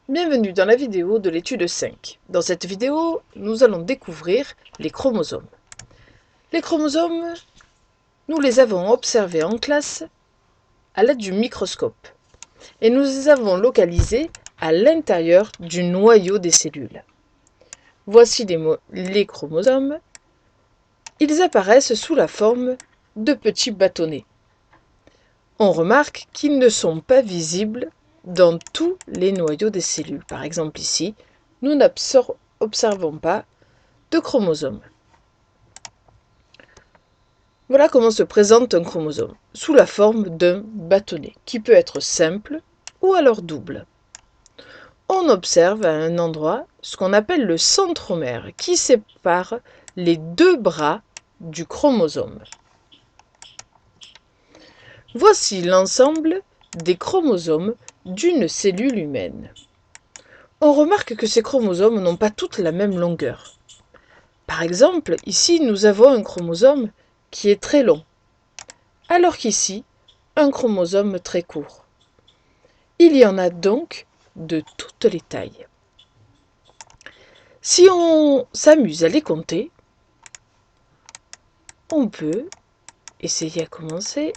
Bienvenue dans la vidéo de l'étude 5. Dans cette vidéo, nous allons découvrir les chromosomes. Les chromosomes, nous les avons observés en classe à l'aide du microscope et nous les avons localisés à l'intérieur du noyau des cellules. Voici les chromosomes. Ils apparaissent sous la forme de petits bâtonnets. On remarque qu'ils ne sont pas visibles dans tous les noyaux des cellules. Par exemple ici, nous n'observons pas de chromosomes. Voilà comment se présente un chromosome, sous la forme d'un bâtonnet, qui peut être simple ou alors double. On observe à un endroit ce qu'on appelle le centromère, qui sépare les deux bras du chromosome. Voici l'ensemble des chromosomes d'une cellule humaine. On remarque que ces chromosomes n'ont pas toutes la même longueur. Par exemple, ici nous avons un chromosome qui est très long, alors qu'ici, un chromosome très court. Il y en a donc de toutes les tailles. Si on s'amuse à les compter, on peut essayer à commencer.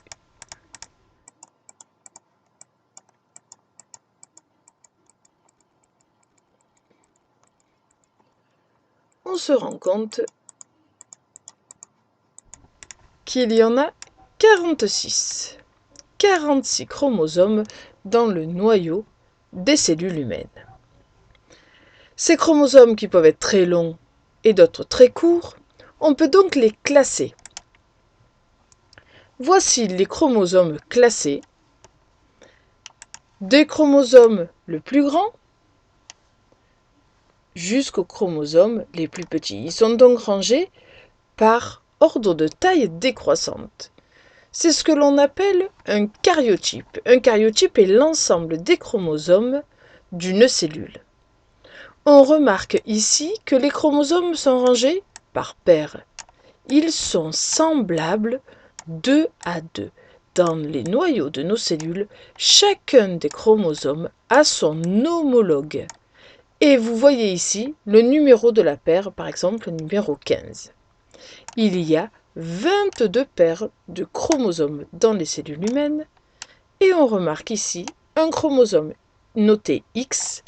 On se rend compte qu'il y en a 46. 46 chromosomes dans le noyau des cellules humaines. Ces chromosomes qui peuvent être très longs et d'autres très courts, on peut donc les classer. Voici les chromosomes classés, des chromosomes le plus grand jusqu'aux chromosomes les plus petits. Ils sont donc rangés par ordre de taille décroissante. C'est ce que l'on appelle un karyotype. Un karyotype est l'ensemble des chromosomes d'une cellule. On remarque ici que les chromosomes sont rangés par paires. Ils sont semblables 2 à 2. Dans les noyaux de nos cellules, chacun des chromosomes a son homologue. Et vous voyez ici le numéro de la paire, par exemple le numéro 15. Il y a 22 paires de chromosomes dans les cellules humaines et on remarque ici un chromosome noté X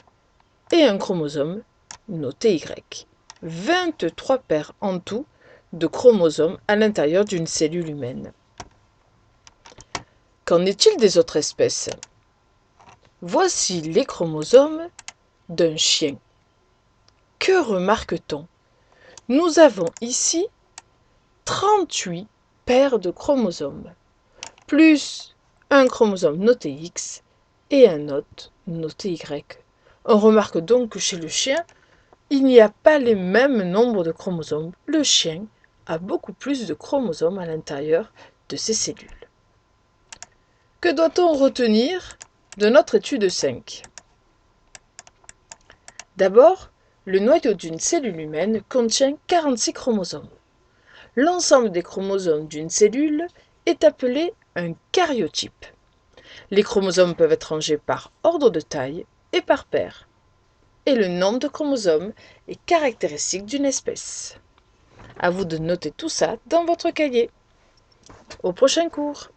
et un chromosome noté Y. 23 paires en tout de chromosomes à l'intérieur d'une cellule humaine. Qu'en est-il des autres espèces? Voici les chromosomes d'un chien. Que remarque-t-on? Nous avons ici 38 paires de chromosomes, plus un chromosome noté X et un autre noté Y. On remarque donc que chez le chien, il n'y a pas les mêmes nombres de chromosomes. Le chien a beaucoup plus de chromosomes à l'intérieur de ses cellules. Que doit-on retenir de notre étude 5? D'abord, le noyau d'une cellule humaine contient 46 chromosomes. L'ensemble des chromosomes d'une cellule est appelé un karyotype. Les chromosomes peuvent être rangés par ordre de taille et par paire. Et le nombre de chromosomes est caractéristique d'une espèce. À vous de noter tout ça dans votre cahier. Au prochain cours.